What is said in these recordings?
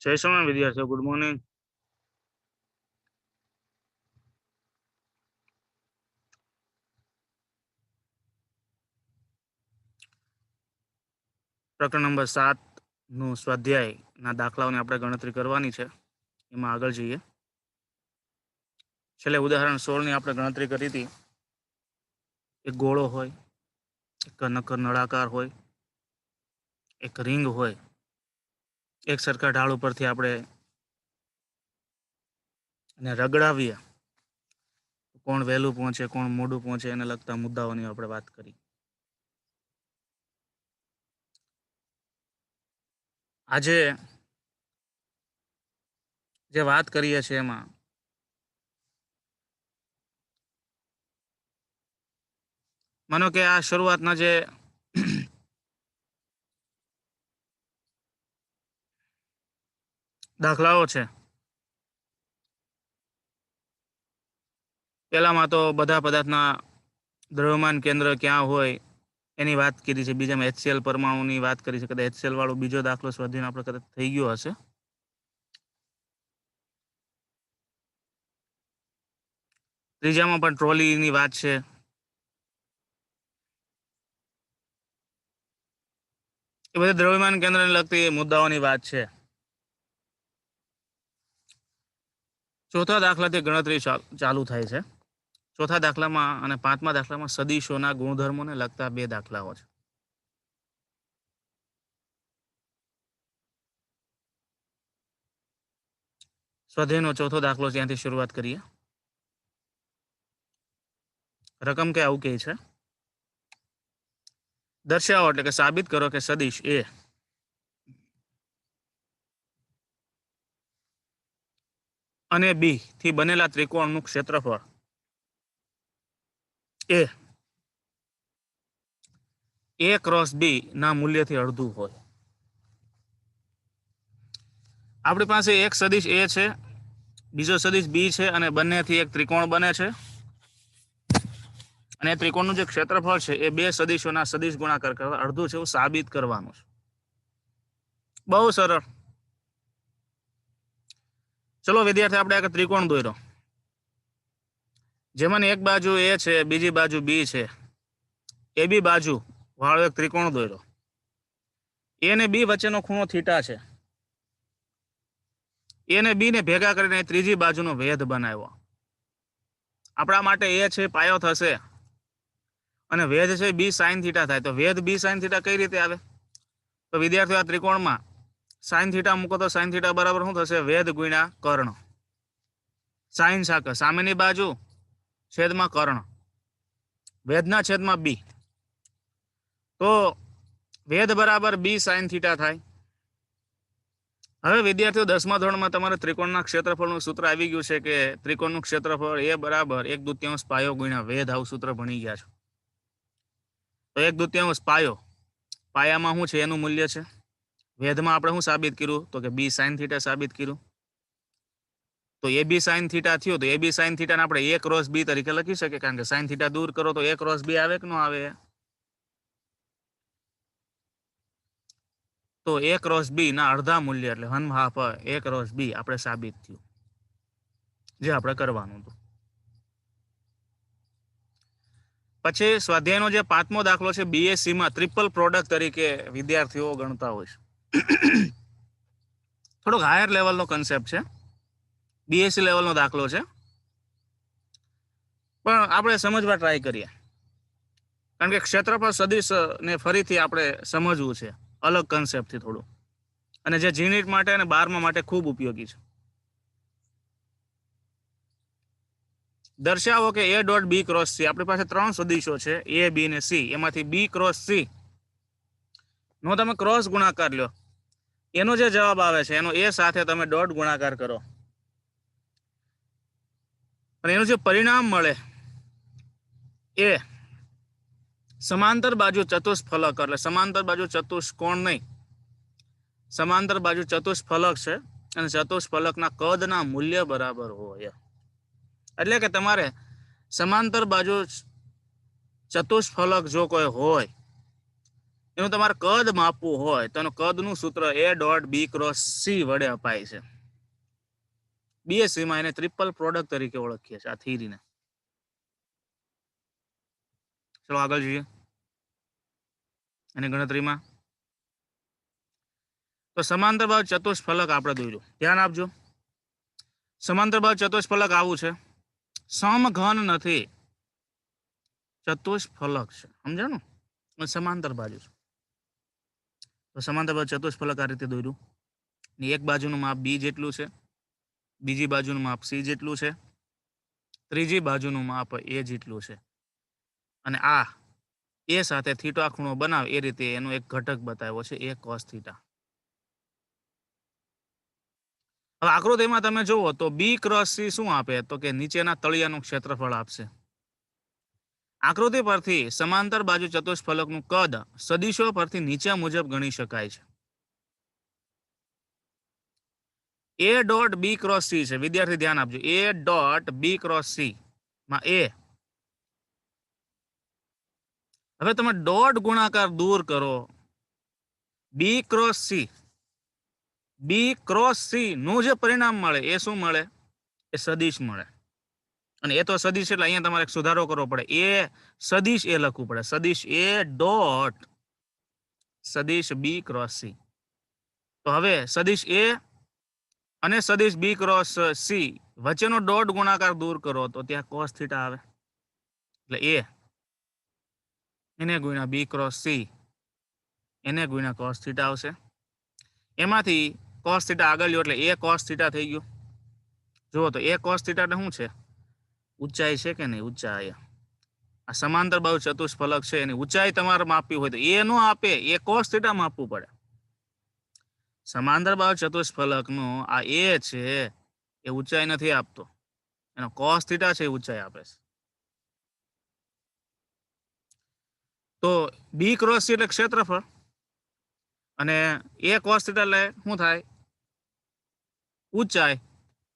જય સ્વામિનારાયણ વિદ્યાર્થીઓ, good morning. પ્રકરણ નંબર 7 નું સ્વાધ્યાયના દાખલાઓની આપણે ગણતરી કરવાની છે. એમાં આગળ જઈએ. છેલ્લે ઉદાહરણ 16 ની આપણે ગણતરી કરી હતી. એક ગોળો હોય, એક નક્કર નળાકાર હોય, એક રિંગ હોય, એક સરખા ઢાળ ઉપરથી આપણે એને રગડાવીએ, કોણ વહેલું પહોંચે, કોણ મોડું પહોંચે, એને લગતા મુદ્દાઓની આપણે વાત કરી. આજે જે વાત કરીએ છીએ એમાં માનો કે આ શરૂઆતના જે દાખલાઓ છે, પહેલામાં તો બધા પદાર્થના દ્રવ્યમાન કેન્દ્ર ક્યાં હોય એની વાત કરી છે. બીજામાં HCl પરમાણુની વાત કરી છે. કદાચ HCl વાળો બીજો દાખલો સ્વાધ્યાયનો આપણે કદાચ થઈ ગયો હશે. ત્રીજામાં પણ ટ્રોલીની વાત છે. એ બધા દ્રવ્યમાન કેન્દ્રને લગતી મુદ્દાઓની વાત છે. ચોથા દાખલાથી ગણતરી ચાલુ થાય છે. ચોથા દાખલામાં અને પાંચમા દાખલામાં સદિશોના ગુણધર્મોને લગતા બે દાખલાઓ છે. સ્વાધ્યાયનો ચોથો દાખલો ત્યાંથી શરૂઆત કરીએ. રકમ કે આવું કહે છે, દર્શાવો એટલે કે સાબિત કરો કે સદિશ એ અને બી થી બનેલા ત્રિકોણનું ક્ષેત્રફળ એ ક્રોસ બી ના મૂલ્યથી અડધું હોય. આપણી પાસે એક સદિશ એ છે, બીજો સદિશ બી છે, અને બંનેથી એક ત્રિકોણ બને છે. અને ત્રિકોણનું જે ક્ષેત્રફળ છે એ બે સદિશોના સદિશ ગુણાકાર કરતા અડધું છે એવું સાબિત કરવાનું છે. બહુ સરળ. ચલો વિદ્યાર્થી, આપણે એક ત્રિકોણ દોર્યો, જેમાંની એક બાજુ એ છે, બીજી બાજુ બી છે. એ બી બાજુ વાળો એક ત્રિકોણ દોર્યો. એ અને બી વચ્ચેનો ખૂણો થીટા છે. એ અને બી ને ભેગા કરીને ત્રીજી બાજુનો વેધ બનાવ્યો. આપણા માટે એ છે પાયો થશે અને વેધ છે બી સાઇન થીટા થાય. તો વેધ બી સાઇન થીટા કઈ રીતે આવે? તો વિદ્યાર્થીઓ, આ ત્રિકોણમાં સાઇન થીટા મૂકો તો સાઇન થીટા બરાબર શું થશે? વેધ ગુણ્યા કર્ણ. સાઇન સાકર સામેની બાજુ છેદમાં કર્ણ, વેધના છેદમાં બી. તો વેધ બરાબર બી સાઇન થીટા થાય. હવે વિદ્યાર્થીઓ, 10મા ધોરણમાં તમારે ત્રિકોણના ક્ષેત્રફળનું સૂત્ર આવી ગયું છે કે ત્રિકોણનું ક્ષેત્રફળ એ બરાબર 1/2 પાયો ગુણ્યા વેધ. આવું સૂત્ર ભણી ગયા છો. તો 1/2 પાયો, પાયામાં શું છે? એનું મૂલ્ય છે. વેધમાં આપણે શું સાબિત કર્યું? તો કે બી સાઇન થીટા સાબિત કર્યું. તો એ બી સાઇન થીટા થયું. તો એ બી સાઇન થીટાને આપણે એ ક્રોસ બી તરીકે લખી શકીએ, કારણ કે સાઇન થીટા દૂર કરો તો એ ક્રોસ બી આવે કે ન આવે? તો એ ક્રોસ બી ના અડધા મૂલ્ય એટલે 1/2 એ ક્રોસ બી આપણે સાબિત થયું, જે આપણે કરવાનું હતું. પછી સ્વાધ્યાયનો જે પાંચમો દાખલો છે, BSc માં ટ્રિપલ પ્રોડક્ટ તરીકે વિદ્યાર્થીઓ ગણતા હોય છે. થોડોક હાયર લેવલનો કન્સેપ્ટ છે, BSc લેવલનો દાખલો છે, પણ આપણે સમજવા ટ્રાય કરીએ, કારણ કે ક્ષેત્રફળ સદિશ ને ફરીથી આપણે સમજવું છે અલગ કન્સેપ્ટથી થોડું, અને જે જીનીટ માટે અને 12મા માટે ખૂબ ઉપયોગી છે. દર્શાવો કે A dot B cross C. આપણી પાસે 3 સદિશો છે, એ, બી ને સી. એમાંથી બી ક્રોસ સી નો તમે ક્રોસ ગુણાકાર લ્યો, એનો જે જવાબ આવે છે એનો એ સાથે તમે ડોટ ગુણાકાર કરો, અને એનું જે પરિણામ મળે એ સમાંતર બાજુ ચતુષ્ફલક, એટલે સમાંતર બાજુ ચતુષ્કોણ નહીં, સમાંતર બાજુ ચતુષ્ફલક છે, અને ચતુષ્ફલકના કદના મૂલ્ય બરાબર હોય. એટલે કે તમારે સમાંતર બાજુ ચતુષ્ફલક જો કોઈ હોય એનું તમારે કદ માપવું હોય તો એનું કદનું સૂત્ર A dot B cross C વડે અપાય છે. બીએસસીમાં એને ટ્રિપલ પ્રોડક્ટ તરીકે ઓળખીએ છીએ આ થિયરીને. ચલો આગળ જોઈએ એની ગણતરીમાં. તો સમાંતર બાજુ ચતુષ્ફલક આપણે દોર્યું. ધ્યાન આપજો. સમાંતર બાજુ ચતુષ્ફલક આવું છે. સમઘન નથી, ચતુષ્ફલક છે. સમજાણું? સમાંતર બાજુ છે. તો સમાંતર બાજુ ચતુષ્ફલક આ રીતે દોર્યું. એક બાજુનું માપ B જેટલું છે, બીજી બાજુનું માપ C જેટલું છે, ત્રીજી બાજુનું માપ A જેટલું છે. અને આ એ સાથે થીટા ખૂણો બનાવે એ રીતે એનો એક ઘટક બતાવ્યો છે A cos થીટા. હવે આકૃતિમાં તમે જુઓ તો B ક્રોસ C શું આપે? તો કે નીચેના તળિયાનું ક્ષેત્રફળ આપશે. આકૃતિ પરથી સમાંતર બાજુ ચતુષ્ફલકનું કદ સદિશો પરથી નીચે મુજબ ગણી શકાય છે. A dot B cross C છે. વિદ્યાર્થી ધ્યાન આપજો. A dot B cross C માં A. હવે તમે ડોટ ગુણાકાર દૂર કરો. B cross C, B cross C નું જે પરિણામ મળે એ શું મળે? એ સદિશ મળે. અને એ તો સદિશ એટલે અહીંયા તમારે સુધારો કરવો પડે. એ સદિશ એ લખવું પડે. સદિશ A ડોટ સદિશ B ક્રોસ C. તો હવે સદિશ A અને સદિશ B ક્રોસ C વચ્ચેનો ડોટ ગુણાકાર દૂર કરો તો ત્યાં cos થીટા આવે. એટલે A એને ગુણ્યા B ક્રોસ C એને ગુણ્યા cos થીટા આવશે. એમાંથી cos થીટા આગળ લ્યો એટલે A cos થીટા થઈ ગયું. જુઓ તો A cos થીટા એટલે શું છે? ઊંચાઈ છે કે નહીં? ઊંચાઈ. આ સમાંતર બાજુ ચતુષ્ફલક છે એની ઊંચાઈ તમારે માપવી હોય તો એ નો આપે, એ cos થીટા માપવું પડે. સમાંતર બાજુ ચતુષ્ફલકનો આ A છે એ ઊંચાઈ નથી આપતો, એનો cos થીટા છે એ ઊંચાઈ આપે છે. તો B ક્રોસ C એટલે ક્ષેત્રફળ અને A cos થીટા એટલે શું થાય? ઊંચાઈ.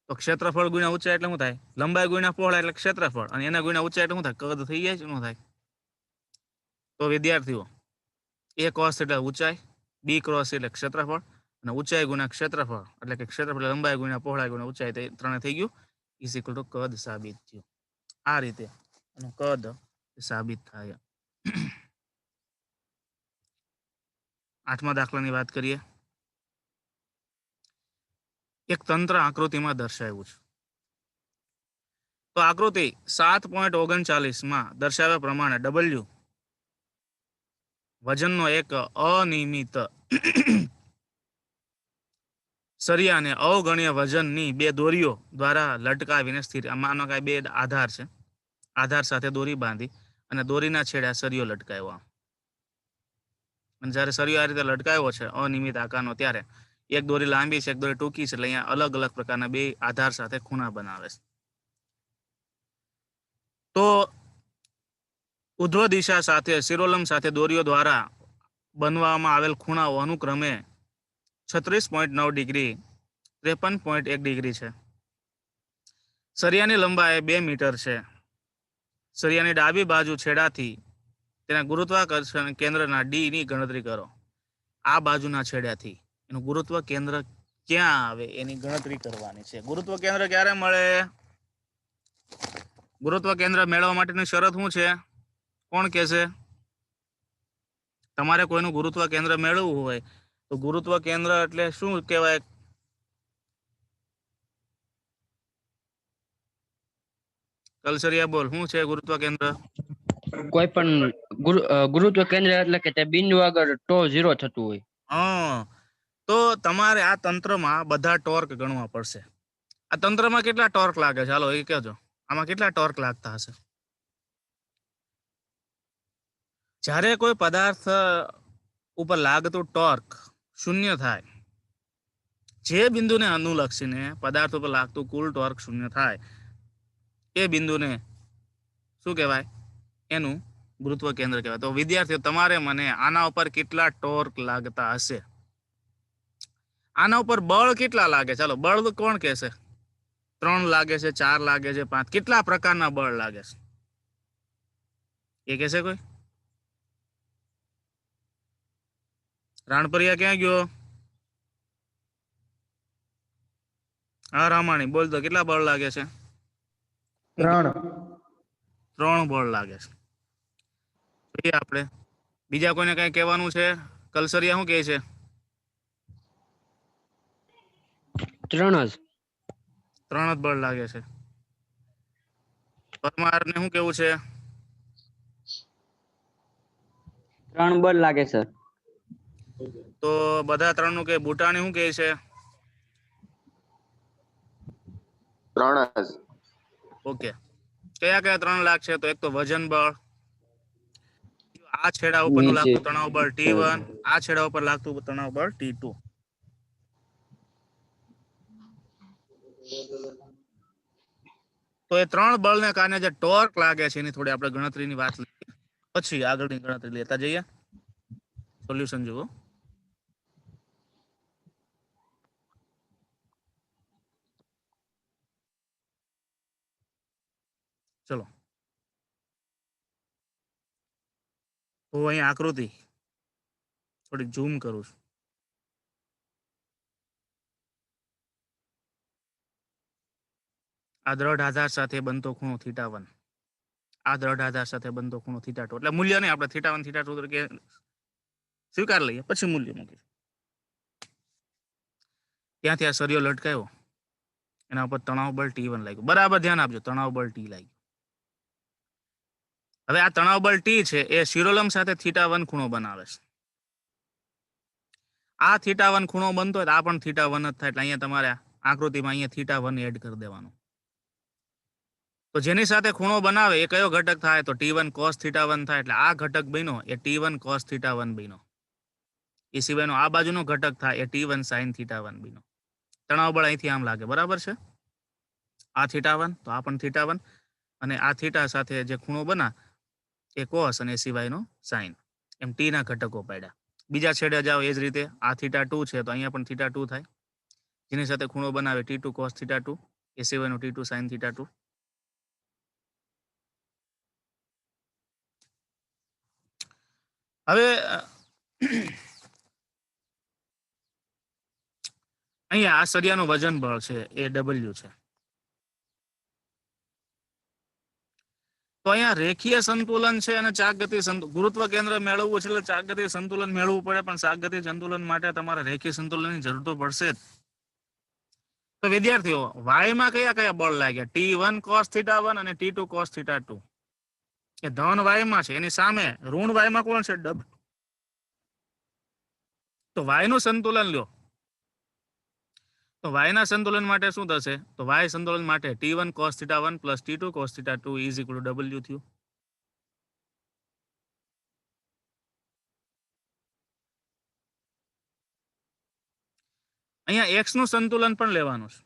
તો ક્ષેત્રફળ ગુણ્યા ઊંચાઈ એટલે શું થાય? લંબાઈ ગુણ્યા પહોળાઈ એટલે ક્ષેત્રફળ, અને એના ગુણ્યા ઊંચાઈ એટલે શું થાય? કદ થઈ જાય છે. શું થાય? તો વિદ્યાર્થીઓ A cos થીટા ઊંચાઈ, B ક્રોસ એટલે ક્ષેત્રફળ, અને ઊંચાઈ ગુણ્યા ક્ષેત્રફળ એટલે કે ક્ષેત્રફળ લંબાઈ ગુણ્યા પહોળાઈ ગુણ્યા ઊંચાઈ, તે ત્રણે થઈ ગયું ઇઝ ઇક્વલ ટુ કદ સાબિત થયું. આ રીતે એનું કદ સાબિત થાય. 8મા દાખલાની વાત કરીએ. એક તંત્ર આકૃતિમાં દર્શાવ્યું છે. તો આકૃતિ 7.39 દર્શાવ્યા પ્રમાણે W વજનનો એક અનિયમિત સરિયાને અવગણ્ય વજનની બે દોરીઓ દ્વારા લટકાવીને સ્થિર, માનો કે બે આધાર છે, આધાર સાથે દોરી બાંધી અને દોરીના છેડે સરિયો લટકાવ્યો. અને જ્યારે સરિયો આ રીતે લટકાવ્યો છે અનિયમિત આકારનો, ત્યારે એક દોરી લાંબી છે, એક દોરી ટૂંકી છે, એટલે અહીંયા અલગ અલગ પ્રકારના બે આધાર સાથે ખૂણા બનાવે છે. તો ઉધ્વ દિશા સાથે શિરોલંબ સાથે દોરીઓ દ્વારા બનવામાં આવેલ ખૂણાઓ અનુક્રમે 36.9 ડિગ્રી, 53.1 ડિગ્રી છે. સરિયાની લંબાઈ 2 મીટર છે. સરિયાની ડાબી બાજુ છેડાથી તેના ગુરુત્વાકર્ષણ કેન્દ્રના D ની ગણતરી કરો. આ બાજુના છેડાથી એનું ગુરુત્વ કેન્દ્ર ક્યાં આવે એની ગણતરી કરવાની છે. ગુરુત્વ કેન્દ્ર ક્યારે મળે? ગુરુત્વ કેન્દ્ર મેળવવા માટેની શરત શું છે? કોણ કહેશે? તમારે કોઈનું ગુરુત્વ કેન્દ્ર મેળવવું હોય તો ગુરુત્વ કેન્દ્ર એટલે શું કહેવાય? કલસરિયા બોલ, શું છે ગુરુત્વ કેન્દ્ર? કોઈ પણ ગુરુત્વ કેન્દ્ર એટલે કે તે બિંદુ આગળ ટો 0 થતું હોય. તો તમારે આ તંત્રમાં બધા ટોર્ક ગણવા પડશે. આ તંત્રમાં કેટલા ટોર્ક લાગે છે? ચાલો એ કહેજો. આમાં કેટલા ટોર્ક લાગતા હશે? જ્યારે કોઈ પદાર્થ ઉપર લાગતું ટોર્ક 0 થાય, જે બિંદુને અનુલક્ષીને પદાર્થ ઉપર લાગતું કુલ ટોર્ક 0 થાય, એ બિંદુને શું કહેવાય? એનું ગુરુત્વ કેન્દ્ર કહેવાય. તો વિદ્યાર્થીઓ તમારે મને આના ઉપર કેટલા ટોર્ક લાગતા હશે, આના ઉપર બળ કેટલા લાગે, ચાલો બળ કોણ કહેશે? 3 લાગે છે, 4 લાગે છે, 5, કેટલા પ્રકારના બળ લાગે છે એ કહેશે કોઈ? રાણપરિયા ક્યાં ગયો? હા રામાણી બોલ તો કેટલા બળ લાગે છે? 3 3 બળ લાગે છે. જોઈએ આપણે બીજા કોઈને કઈ કહેવાનું છે? કલસરિયા શું કહે છે? 3 જ. 3 જ બળ લાગે છે. પરમાર ને શું કેવું છે? 3 બળ લાગે સર. તો બધા 3 નું કે બુટાણી શું કહે છે? 3 જ. ઓકે. કયા કયા 3 લાગશે? તો એક તો વજન બળ, આ છેડા ઉપરનું નીચે લાગતું તણાવ બળ T1, આ છેડા ઉપર લાગતું તણાવ બળ T2. તો એ 3 બળને કારણે જે ટોર્ક લાગે છે એની થોડી આપણે ગણતરીની વાત લઈએ, પછી આગળની ગણતરી લેતા જઈએ. સોલ્યુશન જુઓ. ચલો તો અહીંયા આકૃતિ થોડી ઝૂમ કરું છું. આ દ્રઢ આધાર સાથે બનતો ખૂણો θ1, આ દ્રઢ આધાર સાથે બનતો ખૂણો θ2. એટલે મૂલ્ય નહીં, આપણે θ1 θ2 તરીકે સ્વીકાર લઈએ, પછી મૂલ્ય મૂકીશું. ત્યાંથી આ સરિયો લટકાયો, એના ઉપર તણાવ બળ T1 લાગ્યું. બરાબર ધ્યાન આપજો, તણાવ બળ T લાગ્યું. હવે આ તણાવ બળ T છે એ શિરોલંબ સાથે θ1 ખૂણો બનાવે છે. આ θ1 ખૂણો બનતો હોય તો આ પણ θ1 જ થાય. એટલે અહીંયા તમારે આકૃતિમાં અહીંયા θ1 એડ કરી દેવાનું. તો જેની સાથે ખૂણો બનાવે એ કયો ઘટક થાય? તો T1 cos θ1 થાય. એટલે આ ઘટક બન્યો એ T1 cos θ1 બન્યો. એ સિવાયનો આ બાજુનો ઘટક થાય એ T1 sin θ1 બન્યો. તણાવ બળ અહીંથી આમ લાગે, બરાબર છે? આ θ1 તો આ પણ θ1, અને આ θ સાથે જે ખૂણો બના એ cos અને એ સિવાયનો sin, એમ T ના ઘટકો પાડ્યા. બીજા છેડે જાઓ એ જ રીતે આ θ2 છે તો અહીંયા પણ θ2 થાય. જેની સાથે ખૂણો બનાવે T2 cos θ2, એ સિવાયનો T2 sin θ2. હવે અહીંયા આ સરિયાનું વજન બળ છે એ W છે. તો અહીંયા રેખીય સંતુલન છે અને ચાક ગતિ ગુરુત્વ કેન્દ્ર મેળવવું છે એટલે ચાક ગતિ સંતુલન મેળવવું પડે, પણ ચાક ગતિ સંતુલન માટે તમારે રેખીય સંતુલનની જરૂર તો પડશે જ. તો વિદ્યાર્થીઓ y માં કયા કયા બળ લાગ્યા? T1 cos θ1 અને T2 cos θ2. એ ધન y માં છે, એની સામે ઋણ y માં કોણ છે? W. તો y નું સંતુલન લ્યો. તો y ના સંતુલન માટે શું થશે? તો y સંતુલન માટે T1 cos θ1 plus T2 cos θ2 is equal to W થયું. અહીંયા x નું સંતુલન પણ લેવાનું છે.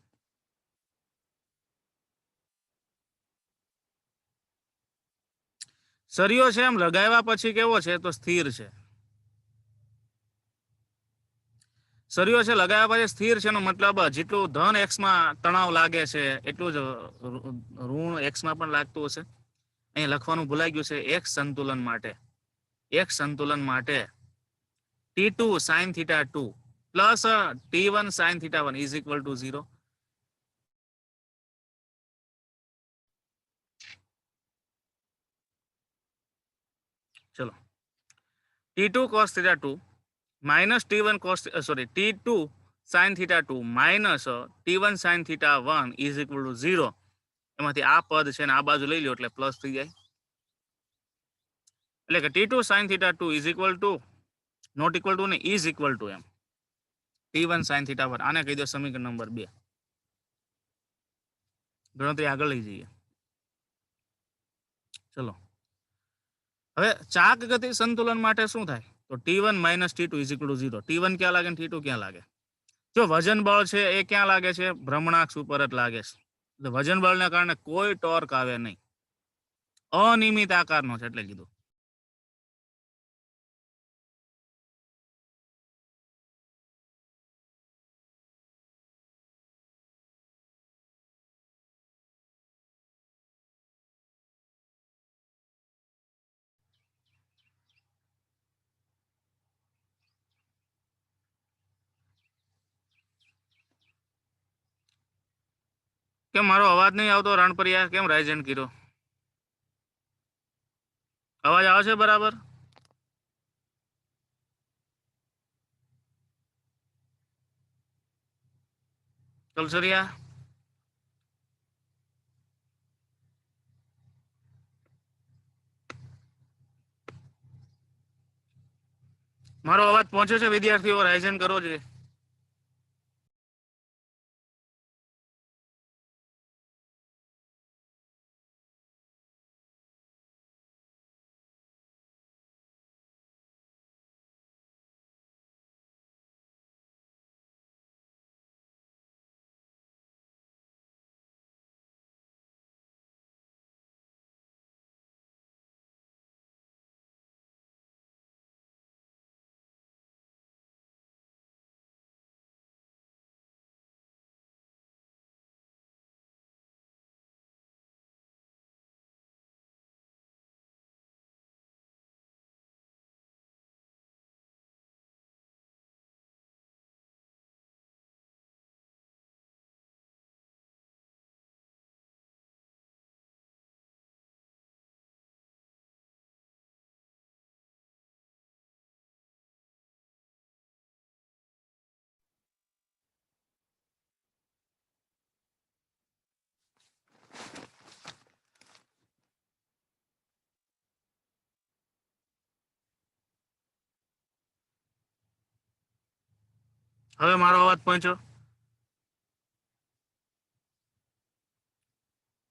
સરિયો છે એમ લગાવ્યા પછી કેવો છે? તો સ્થિર છે. સરિયો છે લગાવ્યા પછી સ્થિર છે, એનો મતલબ જેટલું ધન x માં તણાવ લાગે છે એટલું જ ઋણ x માં પણ લાગતું હશે. અહીંયા લખવાનું ભૂલાઈ ગયું છે. x સંતુલન માટે T2 sin θ2 plus T1 sin θ1 is equal to 0. ચલો T2 cos θ2 minus T1 cos T2 sin θ2 minus T1 sin θ1 is equal to 0. એમાંથી આ પદ છે ને આ બાજુ લઈ લો એટલે પ્લસ થઈ જાય. એટલે કે T2 sin θ2 is equal to not equal to ને is equal to M T1 sin θ1. આને કહી દો સમીકરણ નંબર 2. ગણતરી આગળ લઈ જઈએ. ચલો હવે ચાક ગતિ સંતુલન માટે શું થાય? તો T1 minus T2 is equal to 0. T1 ક્યાં લાગે ને T2 ક્યાં લાગે? જો વજન બળ છે એ ક્યાં લાગે છે? ભ્રમણાક્ષ ઉપર જ લાગે છે. એટલે વજન બળને કારણે કોઈ ટોર્ક આવે નહીં, અનિયમિત આકારનો છે એટલે કીધું. કેમ મારો અવાજ નહીં આવતો રણપરિયા? કેમ રાઇઝન કર્યો? અવાજ આવે છે બરાબર? કલસરિયા મારો અવાજ પહોંચે છે વિદ્યાર્થીઓ? રાઇઝન કરો છે. હવે મારો અવાજ પહોંચ્યો?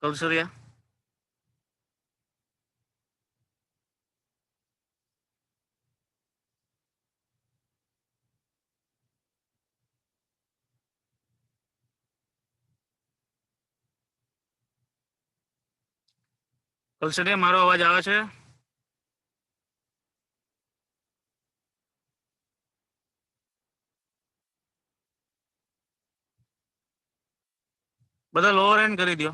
કલસરિયા કલસરિયા મારો અવાજ આવે છે? બધા લોઅર હેન્ડ કરી દો.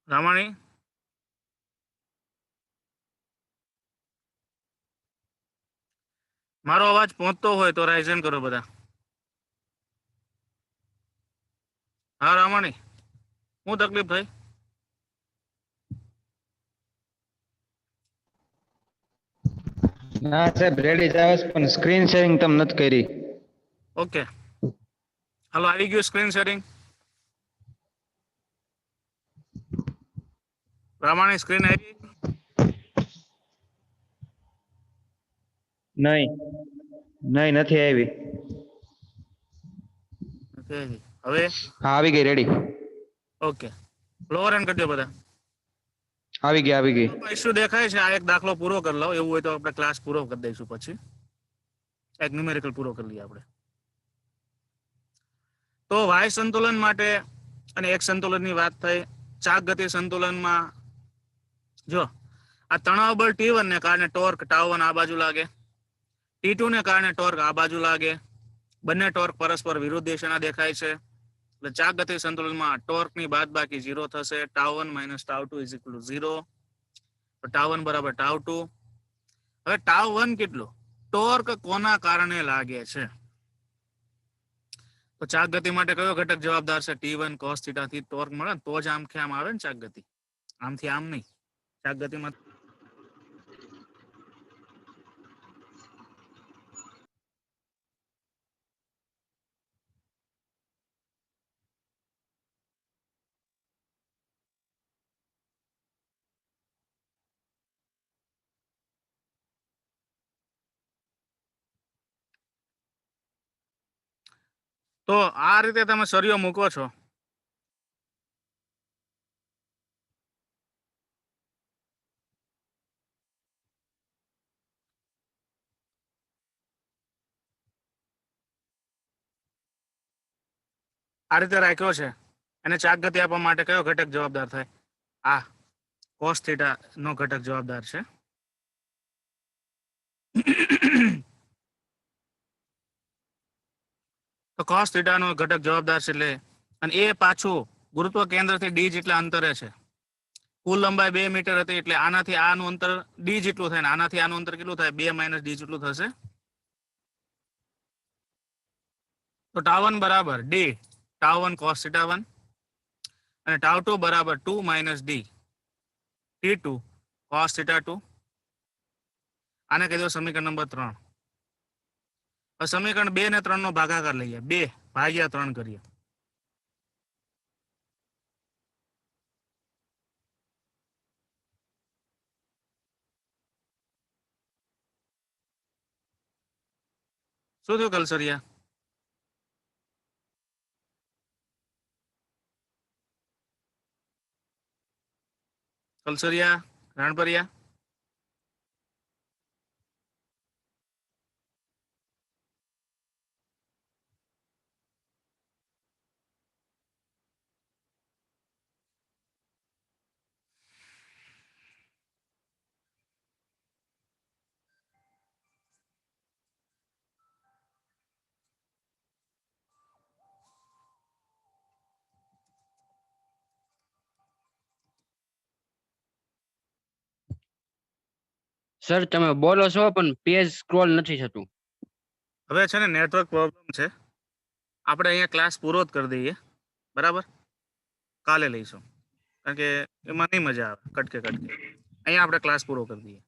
રામાણી મારો અવાજ પહોંચતો હોય તો રાઇઝન કરો બધા. હા રામાણી, શું તકલીફ થઈ? ના સાહેબ રેડી જ આવે છે પણ સ્ક્રીન શેરિંગ તમે નથી કરી. ઓકે, હાલો આવી ગયું સ્ક્રીન શેરિંગ. રામાણી સ્ક્રીન આવી? નહીં નહીં નથી આવી. નથી આવી. હવે હા આવી ગઈ રેડી. ઓકે, લોઅર હેન્ડ કરજો બધા. આવી ગઈ આવી ગઈ. ઇશ્યુ દેખાય છે, આ એક દાખલો પૂરો કરી લો. એવું હોય તો આપણે ક્લાસ પૂરો કરી દઈશું. પછી એક ન્યુમેરિકલ પૂરો કરી લઈએ આપણે. તો વાય સંતુલન માટે અને એક સંતુલનની વાત થઈ. ચાક ગતિ સંતુલનમાં જો આ તણાવ બળ T1 ને કારણે ટોર્ક ટાઉ1 આ બાજુ લાગે, T2 ને કારણે ટોર્ક આ બાજુ લાગે. બંને ટોર્ક પરસ્પર વિરુદ્ધ દિશાના દેખાય છે. એટલે ચાક ગતિ સંતુલનમાં ટોર્કની બાદબાકી 0 થશે. ટાઉ1 - ટાઉ2 = 0. તો ટાઉ1 = ટાઉ2. હવે ટાઉ1 કેટલું? ટોર્ક કોના કારણે લાગે છે? તો ચાક ગતિ માટે કયો ઘટક જવાબદાર છે? T1 cos θ થી ટોર્ક મળે તો જ આમ આમ આવે ને ચાક ગતિ, આમથી આમ નહીં. ચાક ગતિમાં તો આ રીતે તમે સરિયો મૂકો છો. આ રીતે રાખ્યો છે એને ચાક ગતિ આપવા માટે કયો ઘટક જવાબદાર થાય? આ cos થીટા નો ઘટક જવાબદાર છે. તો cos થીટા નો ઘટક જવાબદાર છે એટલે અને એ પાછું ગુરુત્વ કેન્દ્રથી ડી જેટલા અંતરે છે. કુલ લંબાઈ 2 મીટર હતી એટલે આનાથી આનું અંતર ડી જેટલું થાય ને આનાથી આનું અંતર કેટલું થાય? 2 - ડી જેટલું થશે. તો τ1 બરાબર ડી τ1 cos થીટા 1 અને τ2 બરાબર 2 - ડી t2 cos થીટા 2. આને કહી દો સમીકરણ નંબર 3. હવે સમીકરણ 2 ને 3 નો ભાગાકાર લઈએ. 2 ભાગ્યા 3 કરીએ. શું થયું કલસરિયા? કલસરિયા, રાણપરિયા, સર તમે બોલો છો પણ પેજ સ્ક્રોલ નથી થતું. હવે છે ને નેટવર્ક પ્રોબ્લેમ છે. આપણે અહીંયા ક્લાસ પૂરો જ કરી દઈએ, બરાબર? કાલે લઈશું, કારણ કે એમાં નહીં મજા આવે કટકે. અહીંયા આપણે ક્લાસ પૂરો કરી દઈએ.